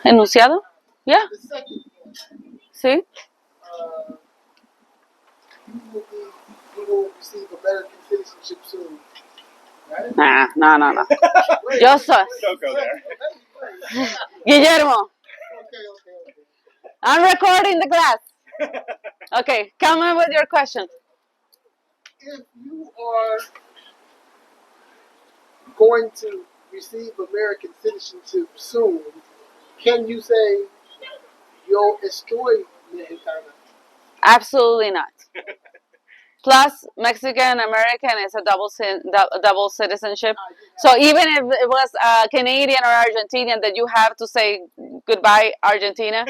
Enunciado? Yeah. The second one. Sí. You will receive American citizenship soon. Right? No. Yo soy. Don't go there. Guillermo, Okay. I'm recording the class. Okay, come on with your question. If you are going to receive American citizenship soon, can you say yo estoy mexicana? Absolutely not. Plus, Mexican American is a double citizenship. So even if it was Canadian or Argentinian that you have to say goodbye Argentina,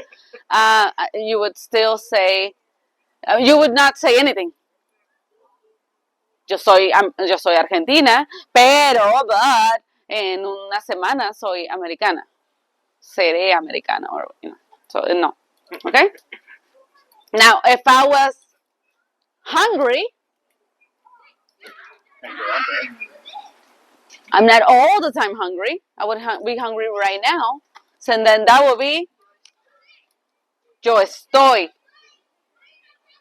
you would still say, you would not say anything. Yo soy argentina, but en una semana soy americana. Seré americana, or so no. Okay. Now, if I was hungry, I'm not all the time hungry. I would be hungry right now. So then that would be yo estoy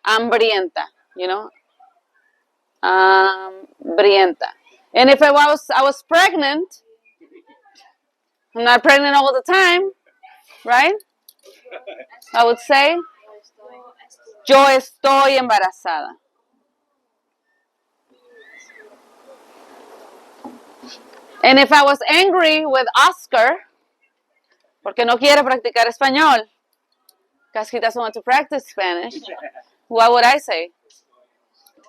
hambrienta, hambrienta. And if I was pregnant, I'm not pregnant all the time, right? I would say yo estoy embarazada. And if I was angry with Oscar, porque no quiere practicar español, because he doesn't want to practice Spanish, what would I say?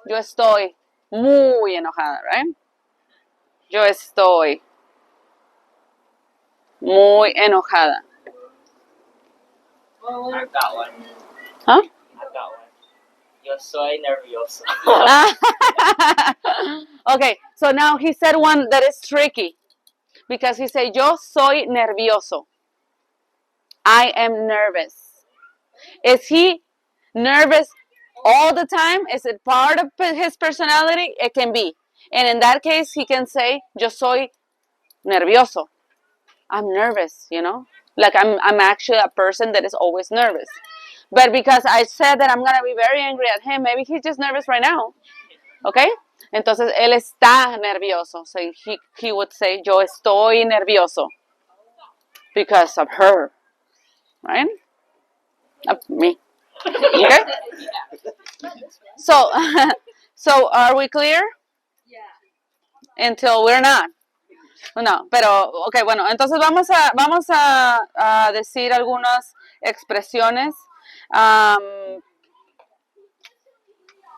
Yo estoy muy enojada, right? Yo estoy muy enojada. I've got one. Huh? I've got one. Yo soy nervioso. Okay, so now he said one that is tricky. Because he said, yo soy nervioso. I am nervous. Is he nervous all the time? Is it part of his personality? It can be. And in that case, he can say, yo soy nervioso. I'm nervous, Like I'm actually a person that is always nervous. But because I said that I'm going to be very angry at him, maybe he's just nervous right now. Okay? Entonces, él está nervioso. So he would say, yo estoy nervioso. Because of her. Right? Of me. Okay? So are we clear? Yeah. Until we're not. No, pero, okay, bueno, entonces vamos a decir algunas expresiones.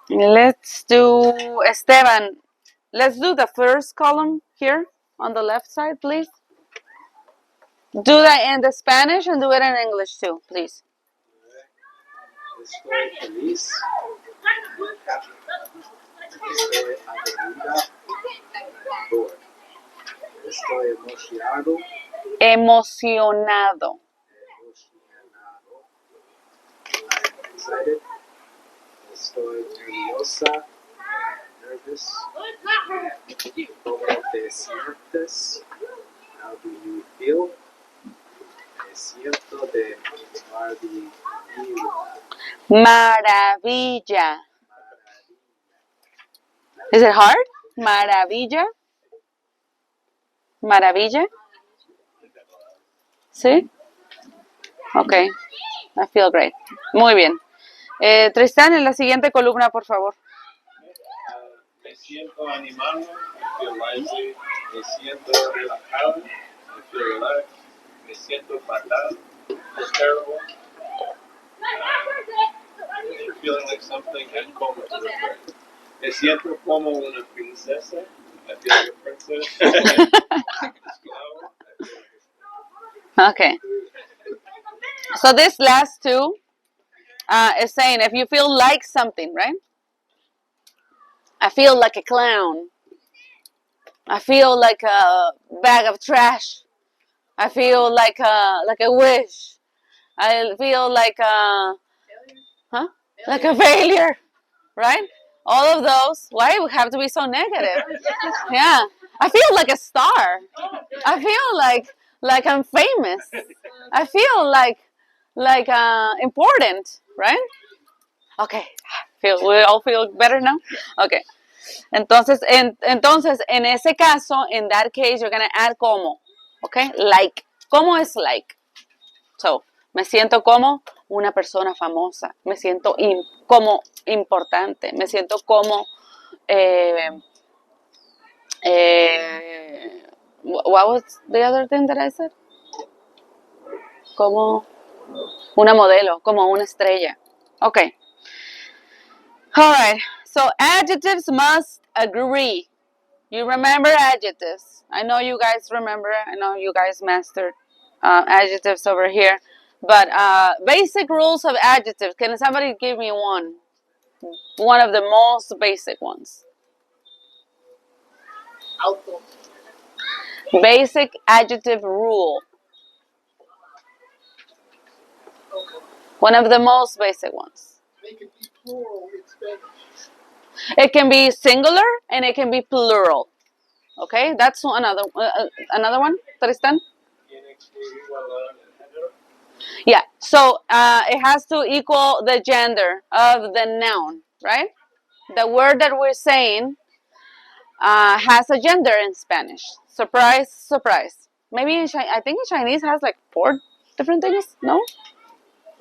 Let's do, Esteban, let's do the first column here on the left side, please. Do that in the Spanish and do it in English too, please. Estoy feliz. Estoy aburrida. Estoy emocionado. Emocionado. I'm excited. Estoy nerviosa. Nervous. ¿Cómo te sientes? How do you feel? Me siento de Maravilla. Is it hard? Maravilla. Maravilla. ¿Sí? Okay. I feel great. Muy bien. Tristán, en la siguiente columna, por favor. Me siento animado. I feel lively. Me siento relajado. I feel relaxed. Me siento fatal. It's terrible. If you're feeling like something, and como to the friend. Me siento como una princesa. I feel like a princess. Okay. So this last two is saying if you feel like something, right? I feel like a clown. I feel like a bag of trash. I feel like a wish. I feel like like a failure, right? All of those. Why we have to be so negative? Yeah. I feel like a star. I feel like I'm famous. I feel like important, right? Okay, we all feel better now. Okay, entonces en ese caso, in that case, you're gonna add como, okay? Like, como es like. So, me siento como una persona famosa, me siento como importante, me siento como what was the other thing that I said? Como una modelo, como una estrella. Okay. All right. So adjectives must agree. You remember adjectives. I know you guys remember. I know you guys mastered adjectives over here. But basic rules of adjectives. Can somebody give me one? One of the most basic ones. Auto. Basic adjective rule. Okay. One of the most basic ones. They can be plural in Spanish. It can be singular and it can be plural. Okay, that's another one, Tristan. Yeah, so it has to equal the gender of the noun, right? The word that we're saying has a gender in Spanish. Surprise, surprise. Maybe I think in Chinese has like 4 different things. No,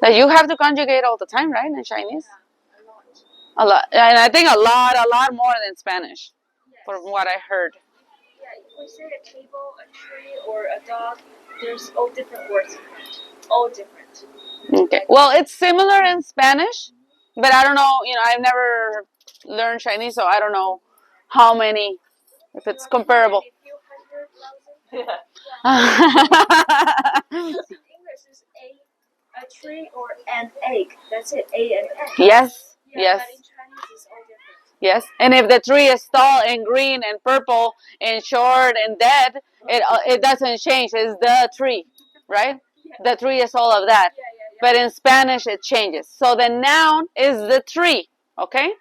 that you have to conjugate all the time, right? In Chinese, a lot, and I think a lot more than Spanish, from what I heard. Yeah, if we say a table, a tree, or a dog, there's all different words in it. All different. Okay. Well, it's similar in Spanish, but I don't know. I've never learned Chinese, so I don't know how many. If it's comparable. A few 100,000. In English is a tree or an egg. That's it. A and egg. Yes. Yeah, Yes. But in Chinese it's all different. Yes. And if the tree is tall and green and purple and short and dead, it doesn't change. It's the tree, right? Yeah. The tree is all of that. Yeah. But in Spanish it changes. So the noun is the tree, okay?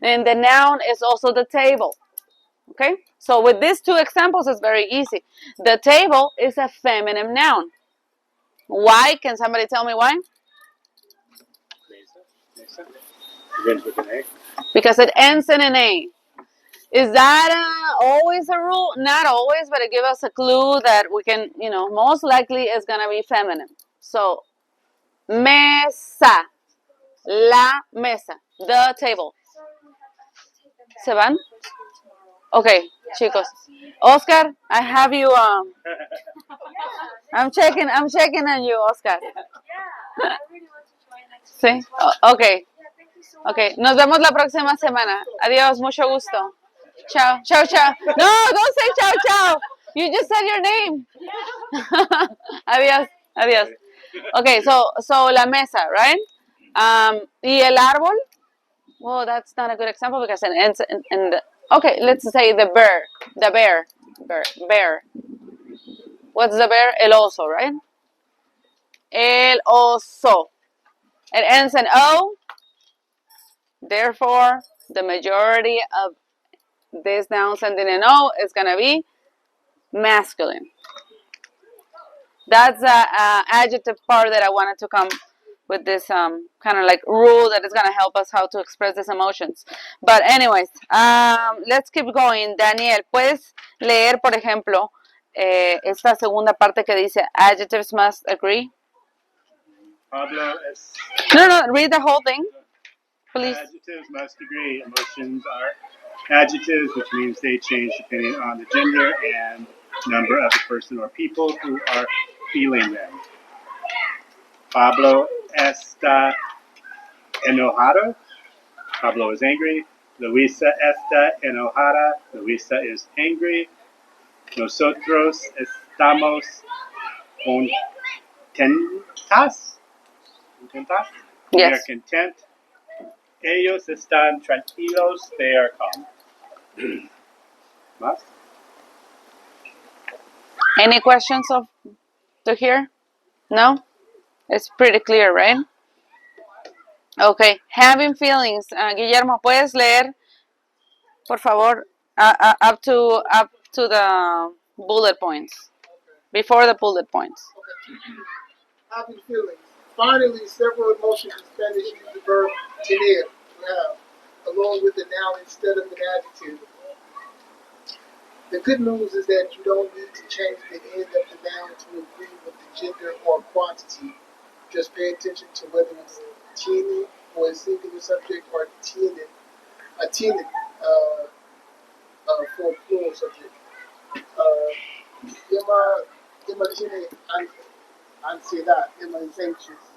And the noun is also the table. Okay? So with these 2 examples it's very easy. The table is a feminine noun. Why? Can somebody tell me why? Begins with an A. Because it ends in an A. Is that always a rule? Not always, but it gives us a clue that we can, most likely it's going to be feminine. So, mesa, la mesa, the table. ¿Se van? Okay, chicos. Oscar, I have you, I'm checking on you, Oscar. Yeah, I really want to join next Sí, week as well. okay. Yeah, thank you so much. Okay, nos vemos la próxima semana. Adiós, mucho gusto. Ciao, ciao, ciao. No, don't say ciao, ciao. You just said your name. Adiós, adiós. Okay, so la mesa, right? Y el árbol. Well, that's not a good example because it ends in the. Okay, let's say the bear. The bear. What's the bear? El oso, right? El oso. It ends in O. Therefore, the majority of these nouns ending in O is going to be masculine. That's the adjective part that I wanted to come with this kind of like rule that is going to help us how to express these emotions. But anyways, let's keep going. Daniel, ¿puedes leer, por ejemplo, esta segunda parte que dice adjectives must agree? Pablo es. No, read the whole thing, please. Adjectives must agree. Emotions are adjectives, which means they change depending on the gender and number of the person or people who are feeling them. Pablo está enojado. Pablo is angry. Luisa está enojada. Luisa is angry. Nosotros estamos contentas. We are Yes. content. Ellos están tranquilos. They are calm. ¿Más? Any questions to hear? No? It's pretty clear, right? Okay. Having feelings. Guillermo, ¿puedes leer, por favor, up to the bullet points? before the bullet points. Having feelings. Finally, several emotions in Spanish use the verb tener, to have, along with the noun instead of an adjective. The good news is that you don't need to change the end of the noun to agree with the gender or quantity. Just pay attention to whether it's tiene for a singular subject or tiene, tiene for a plural subject. Emma tiene ansiedad, Emma is anxious.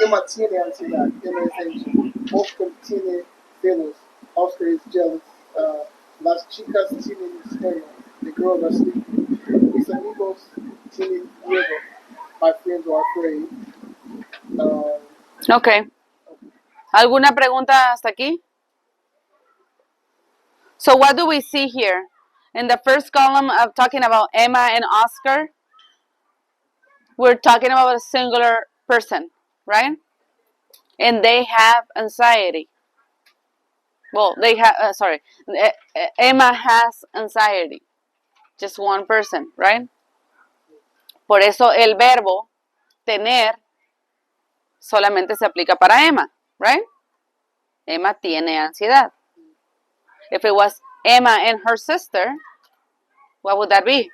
Emma tiene ansiedad, Emma is anxious. Oscar tiene celos, Oscar is jealous. Las chicas tienen sueño, the girls are sleeping. Mis amigos tienen miedo, my friends are afraid. Okay. ¿Alguna pregunta hasta aquí? So what do we see here? In the first column of talking about Emma and Oscar, we're talking about a singular person, right? And they have anxiety. Well, they have, Emma has anxiety. Just one person, right? Por eso el verbo tener solamente se aplica para Emma, right? Emma tiene ansiedad. If it was Emma and her sister, what would that be?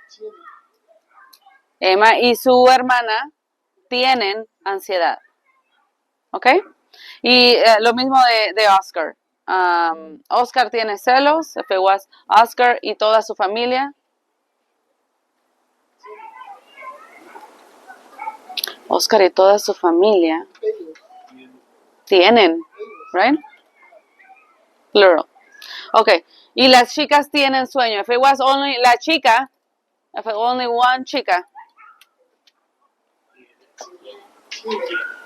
Emma y su hermana tienen ansiedad. ¿Ok? Y lo mismo de Oscar. Oscar tiene celos. If it was Oscar y toda su familia. Oscar y toda su familia tienen, right? Plural. Okay. Y las chicas tienen sueño. If it was only la chica, if it only one chica,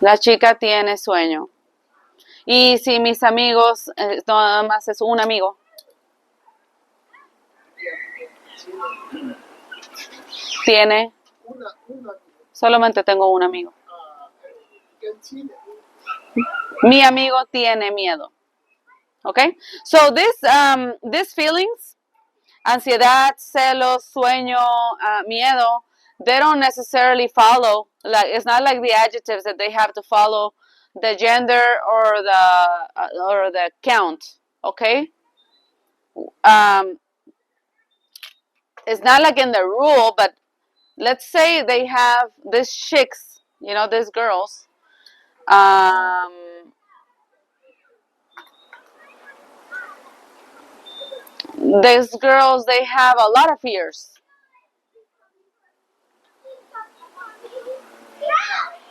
la chica tiene sueño. Y si mis amigos, nada más es un amigo. Tiene, solamente tengo un amigo. Mi amigo tiene miedo. Okay? So these feelings, ansiedad, celos, sueño, miedo, they don't necessarily follow, like it's not like the adjectives that they have to follow the gender or the count, okay? It's not like in the rule, but let's say they have these chicks, these girls. These girls, they have a lot of fears.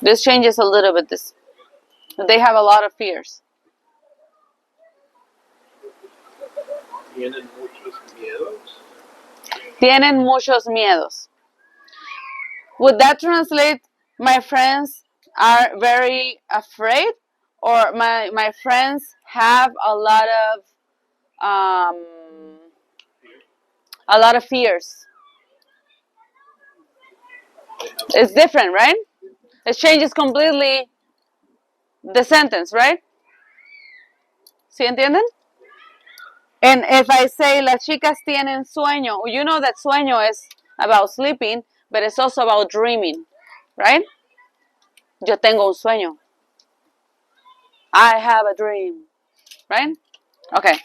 This changes a little bit. They have a lot of fears. Tienen muchos miedos. Tienen muchos miedos. Would that translate, my friends are very afraid? Or my friends have a lot of fears? It's different, right? It changes completely the sentence, right? ¿Sí entienden? And if I say las chicas tienen sueño, you know that sueño is about sleeping, but it's also about dreaming, right? Yo tengo un sueño. I have a dream, right? Okay.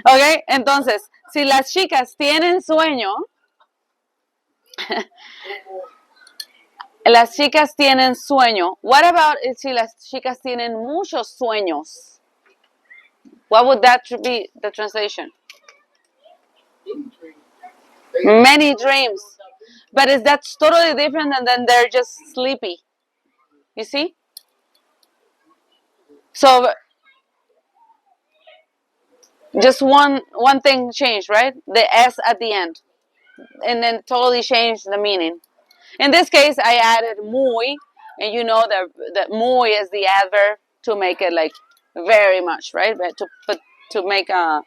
Okay, entonces, si las chicas tienen sueño, las chicas tienen sueño. What about si las chicas tienen muchos sueños? What would that be the translation? Many dreams. But that's totally different than they're just sleepy. You see? So just one thing changed, right? The S at the end. And then totally changed the meaning. In this case, I added muy, and you know that muy is the adverb to make it like very much, right? To make a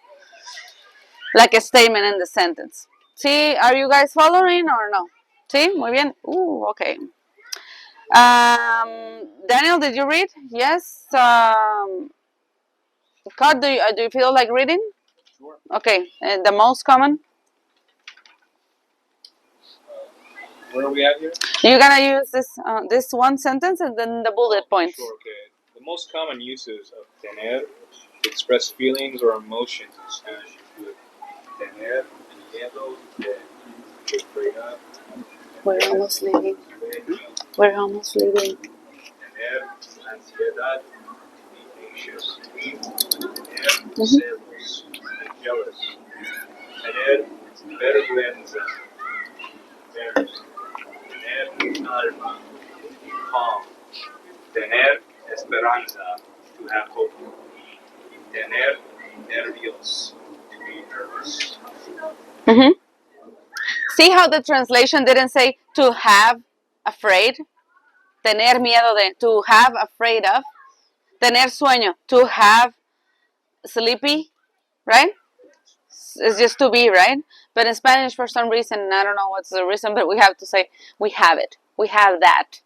statement in the sentence. See, are you guys following or no? See, muy bien. Ooh, okay. Daniel, did you read? Yes. Kat, do you feel like reading? Sure. Okay. And the most common? Where are we at here? You're gonna use this one sentence and then the bullet points. Sure, okay. The most common uses of tener to express feelings or emotions in Spanish include tener miedo de fregar, We're almost leaving. We're almost leaving. tener ansiedad, to be anxious, tener celos, jealous, tener vergüenza, embarrassed, tener calma, calm, tener esperanza, to have hope, tener nervios, to be nervous. Mm-hmm. See how the translation didn't say to have afraid? Tener miedo de, to have afraid of. Tener sueño, to have sleepy, right? It's just to be, right? But in Spanish, for some reason, I don't know what's the reason, but we have to say we have it. We have that.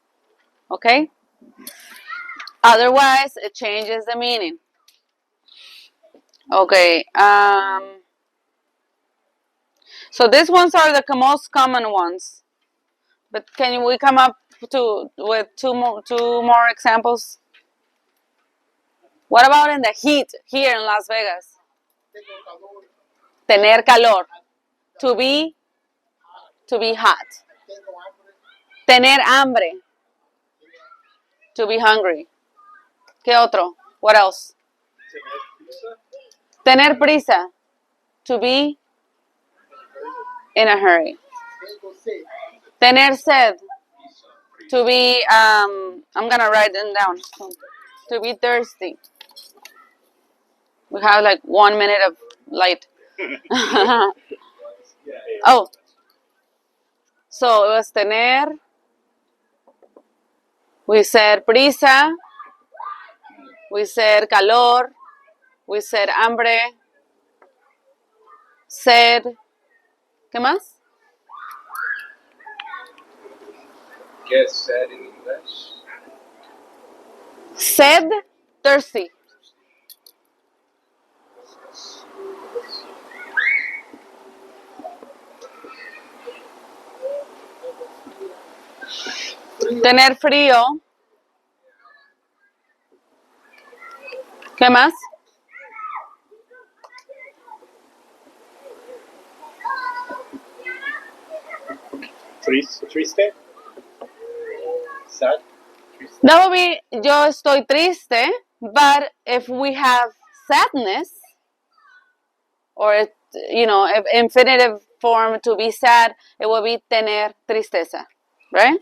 Okay? Otherwise, it changes the meaning. Okay. So these ones are the most common ones. But can we come up with two more examples? What about in the heat here in Las Vegas? Tener calor. To be hot. Tener hambre. To be hungry. ¿Qué otro? What else? Tener prisa. To be in a hurry. Tener sed. To be, I'm going to write them down. To be thirsty. We have like 1 minute of light. Oh. So it was tener. We said prisa. We said calor. We said hambre. Sed. ¿Qué más? ¿Qué es sed en inglés? Sed, thirsty. Tener frío. ¿Qué más? Triste? Sad? That would be yo estoy triste, but if we have sadness, or if infinitive form to be sad, it will be tener tristeza, right?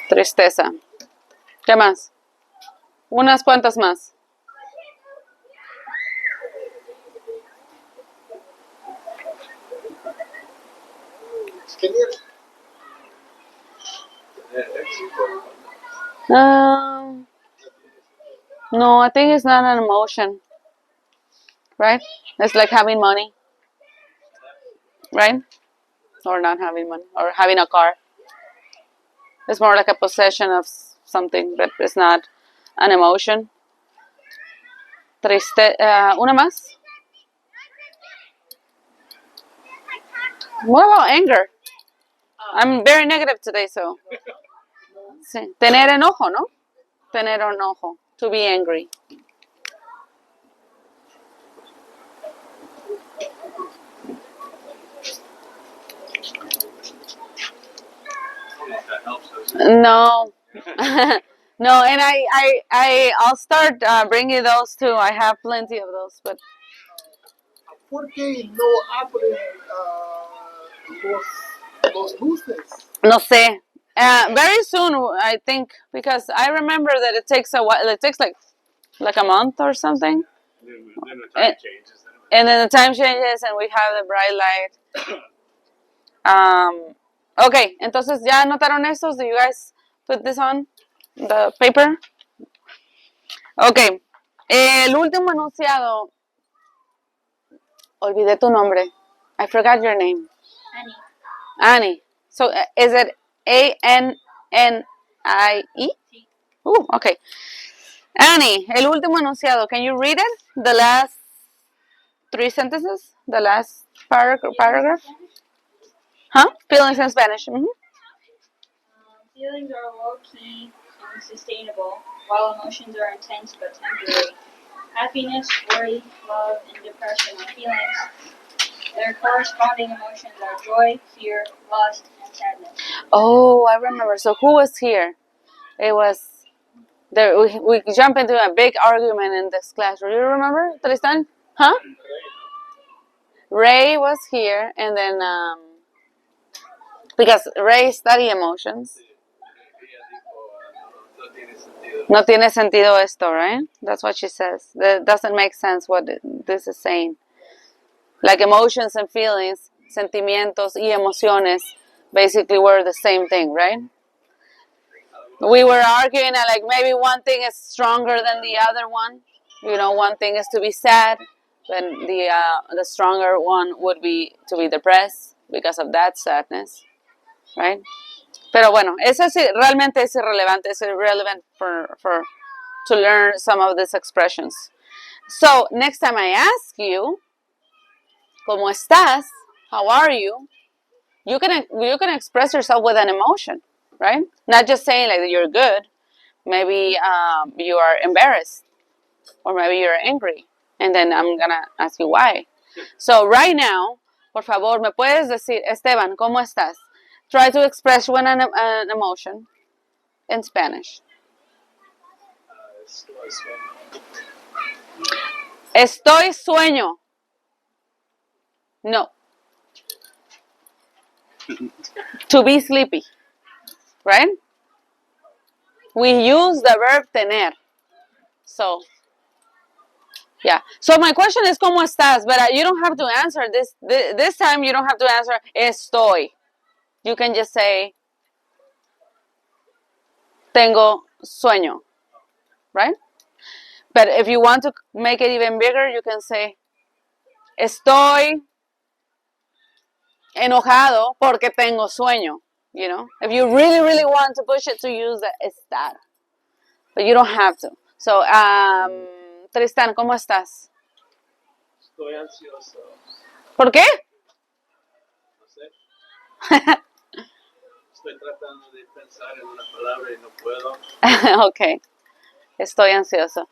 Tristeza. ¿Qué más? Unas cuantas más. No, I think it's not an emotion, right? It's like having money, right? Or not having money, or having a car. It's more like a possession of something, but it's not an emotion. Triste. Una más. What about anger? I'm very negative today, so. Sí. Tener enojo, ¿no? Tener enojo. To be angry. That helps us. No. No, and I'll start bringing those too. I have plenty of those, but. ¿Por qué no abren los luces? No sé. Very soon, I think, because I remember that it takes a while. It takes like a month or something. Then the time changes. And then the time changes, and we have the bright light. Okay, entonces ya anotaron estos. Do you guys put this on the paper? Okay. El último enunciado. Olvidé tu nombre. I forgot your name. Annie. So is it Annie? Okay. Annie, el último enunciado. Can you read it? The last 3 sentences? The last paragraph? Huh? Feelings in Spanish. Mm-hmm. Feelings are low-key and sustainable, while emotions are intense but temporary. Happiness, worry, love, and depression are feelings. Their corresponding emotions are joy, fear, lust, and sadness. Oh, I remember. So who was here? It was there. We jumped into a big argument in this class. Do you remember, Tristan? Huh? Ray was here, and then because Ray study emotions. No tiene sentido esto, right? That's what she says. That doesn't make sense what this is saying. Like emotions and feelings, sentimientos y emociones, basically were the same thing, right? We were arguing that like maybe one thing is stronger than the other one. You know, one thing is to be sad, then the stronger one would be to be depressed because of that sadness, right? Pero bueno, eso sí, realmente es irrelevante. It's irrelevant for to learn some of these expressions. So next time I ask you, ¿cómo estás? How are you? You can express yourself with an emotion, right? Not just saying like you're good. Maybe you are embarrassed, or maybe you're angry, and then I'm gonna ask you why. So right now, por favor, me puedes decir, Esteban, ¿cómo estás? Try to express an emotion in Spanish. Estoy sueño. No. To be sleepy, right? We use the verb tener. So, yeah. So my question is, ¿cómo estás? But you don't have to answer this time. You don't have to answer estoy. You can just say tengo sueño, right? But if you want to make it even bigger, you can say estoy enojado porque tengo sueño. You know, if you really, really want to push it, to use the estar, but you don't have to. So, Tristan, ¿cómo estás? Estoy ansioso. ¿Por qué? No sé. Estoy tratando de pensar en una palabra y no puedo. Okay, estoy ansioso.